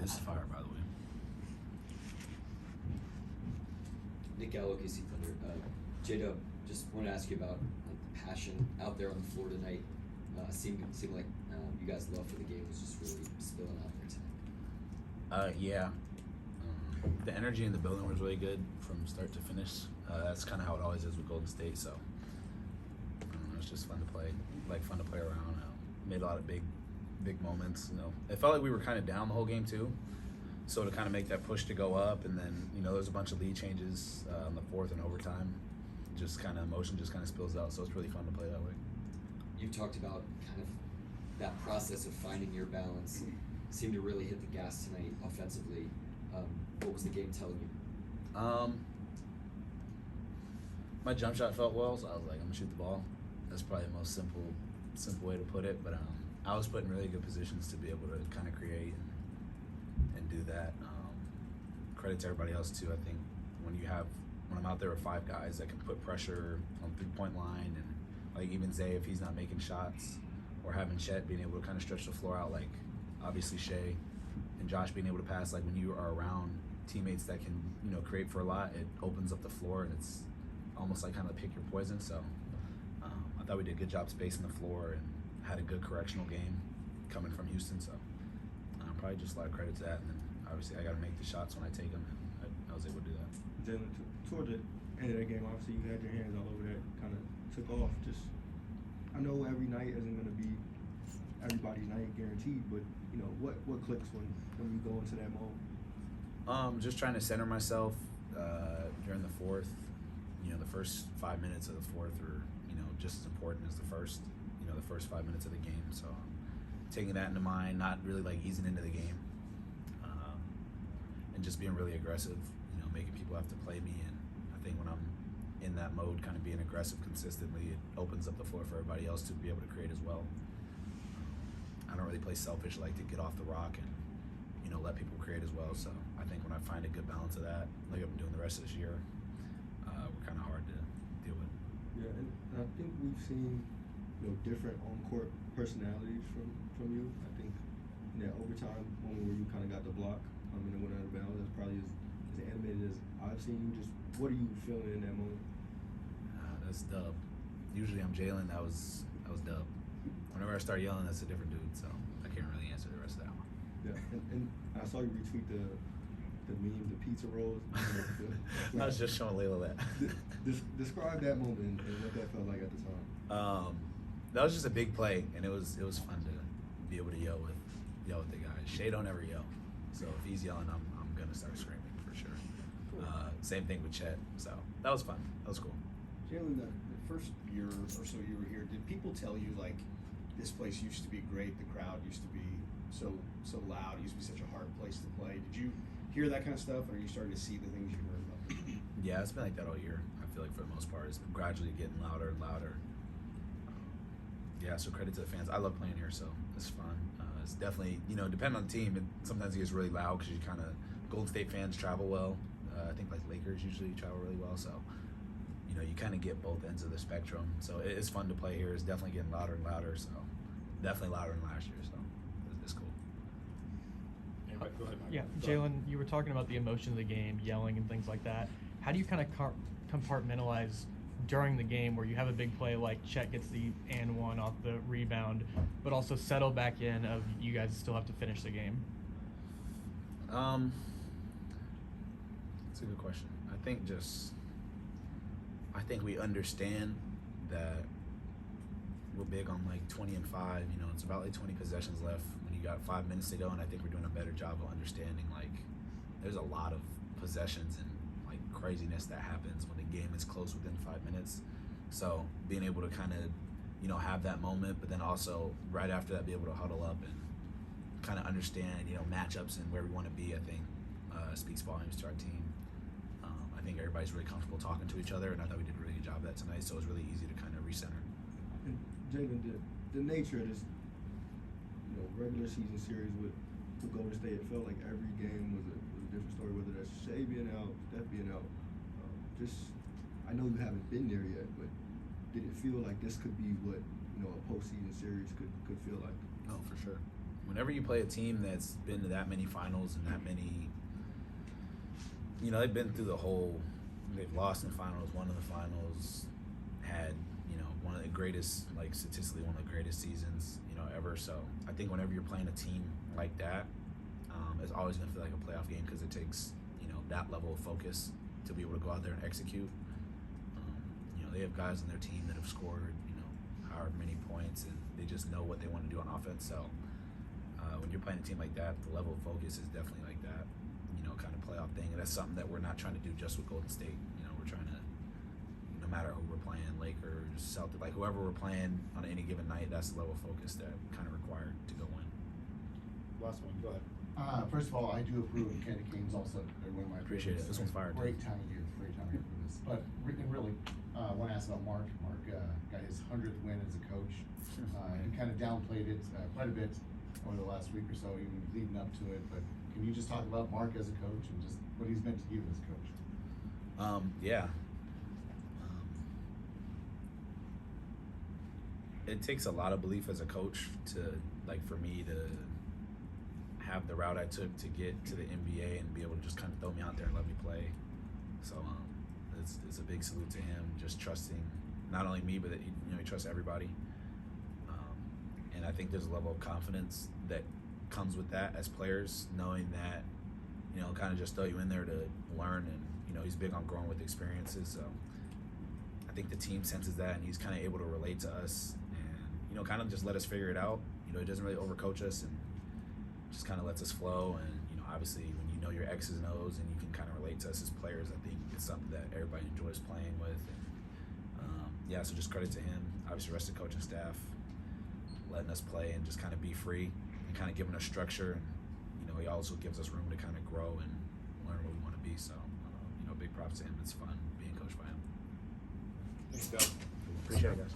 This is fire, by the way. Nick Gallo, KC Thunder. J-Dub, just want to ask you about the passion out there on the floor tonight. Seemed like you guys' love for the game was just really spilling out there tonight. Yeah. The energy in the building was really good from start to finish. That's kind of how it always is with Golden State. So it was just fun to play, fun to play around. Made a lot of big moments. It felt like we were kind of down the whole game too. So to kind of make that push to go up, and then there was a bunch of lead changes in the fourth and overtime. Just kind of emotion just kind of spills out. So it's really fun to play that way. You talked about kind of that process of finding your balance. Seemed to really hit the gas tonight offensively. What was the game telling you? My jump shot felt well, so I was like, I'm gonna shoot the ball. That's probably the most simple way to put it. But I was put in really good positions to be able to kind of create and do that. Credit to everybody else too. I think when I'm out there with 5 guys that can put pressure on 3-point line, and like even Zay, if he's not making shots, or having Chet being able to kind of stretch the floor out, like obviously Shea and Josh being able to pass, like when you are around teammates that can create for a lot, it opens up the floor, and it's almost like kind of pick your poison. So I thought we did a good job spacing the floor and had a good correctional game coming from Houston. So probably just a lot of credit to that. And then obviously I got to make the shots when I take them, and I was able to do that. Jalen, toward the end of that game, obviously you had your hands all over that, kind of took off. Just, I know every night isn't going to be everybody's night guaranteed, but what clicks when you go into that mode? Just trying to center myself during the fourth. The first 5 minutes of the fourth are just as important as the first 5 minutes of the game. So taking that into mind, not really easing into the game, and just being really aggressive. Making people have to play me. And I think when I'm in that mode, kind of being aggressive consistently, it opens up the floor for everybody else to be able to create as well. I don't really play selfish, like to get off the rock and let people create as well. So I think when I find a good balance of that, like I've been doing the rest of this year, we're kind of hard to deal with. Yeah, and I think we've seen different on-court personalities from you. I think in that overtime moment where you kind of got the block and it went out of bounds, that's probably as animated as I've seen you. Just what are you feeling in that moment? That's Dub. Usually I'm Jalen. That was Dub. Whenever I start yelling, that's a different dude. So I can't really answer the rest of that one. Yeah, and I saw you retweet the meme, the pizza rolls. I was just showing Layla that. Describe that moment and what that felt like at the time. That was just a big play, and it was fun to be able to yell with the guys. Shay don't ever yell, so if he's yelling, I'm gonna start screaming for sure. Cool. Same thing with Chet. So that was fun. That was cool. Jalen, the first year or so you were here, did people tell you this place used to be great, the crowd used to be so loud, it used to be such a hard place to play? Did you hear that kind of stuff, or are you starting to see the things you heard about? Yeah, it's been like that all year. I feel like for the most part, it's been gradually getting louder and louder. Yeah, so credit to the fans. I love playing here, so it's fun. It's definitely, depending on the team, sometimes it gets really loud because Golden State fans travel well. I think Lakers usually travel really well, so you kind of get both ends of the spectrum. So it's fun to play here. It's definitely getting louder and louder, so definitely louder than last year, so it's cool. Go ahead, Mike. Yeah, Jalen, you were talking about the emotion of the game, yelling and things like that. How do you kind of compartmentalize during the game where you have a big play like Chet gets the and one off the rebound, but also settle back in of you guys still have to finish the game? That's a good question. I think we understand that we're big on 20 and 5. It's about 20 possessions left when you got 5 minutes to go, and I think we're doing a better job of understanding there's a lot of possessions and craziness that happens when the game is close within 5 minutes. So being able to kind of have that moment, but then also right after that be able to huddle up and kind of understand matchups and where we want to be, I think speaks volumes to our team. I think everybody's really comfortable talking to each other, and I thought we did a really good job of that tonight, so it was really easy to kind of recenter. And Jalen, the nature of this regular season series with Golden State, it felt like every game was a different story, whether that's Shea being out, Steph being out. I know you haven't been there yet, but did it feel like this could be what a postseason series could feel like? Oh, for sure. whenever you play a team that's been to that many finals and that many, you know, they've been through the whole, they've lost in the finals, won in the finals, had, you know, one of the greatest, like statistically one of the greatest seasons, you know, ever. So I think whenever you're playing a team like that, it's always going to feel like a playoff game because it takes, you know, that level of focus to be able to go out there and execute. You know, they have guys on their team that have scored, you know, however many points, and they just know what they want to do on offense. So when you're playing a team like that, the level of focus is definitely like that, you know, kind of playoff thing. And that's something that we're not trying to do just with Golden State. You know, we're trying to, no matter who we're playing, Lakers, Celtics, like whoever we're playing on any given night, that's the level of focus that kind of required to go win. Last one, go ahead. First of all, I do approve of Candy Cane's also one of my Appreciate it. This one's fire, too. Great time of year for this. But and really, I want to ask about Mark. Mark got his 100th win as a coach. He kind of downplayed it quite a bit over the last week or so, even leading up to it. But can you just talk about Mark as a coach and just what he's meant to you as a coach? Yeah. It takes a lot of belief as a coach to, like, for me to have the route I took to get to the NBA and be able to just kind of throw me out there and let me play. So it's a big salute to him, just trusting not only me, but that he trusts everybody. And I think there's a level of confidence that comes with that as players, knowing that, you know, kind of just throw you in there to learn. And, you know, he's big on growing with experiences. So I think the team senses that, and he's kind of able to relate to us and, you know, kind of just let us figure it out. You know, he doesn't really overcoach us and just kind of lets us flow. And, you know, obviously when you know your X's and O's and you can kind of relate to us as players, I think it's something that everybody enjoys playing with. And, yeah, so just credit to him, obviously the rest of the coaching staff, letting us play and just kind of be free and kind of giving us structure. And, you know, he also gives us room to kind of grow and learn what we want to be. So, you know, big props to him. It's fun being coached by him. Thanks, Doug. Appreciate it, guys.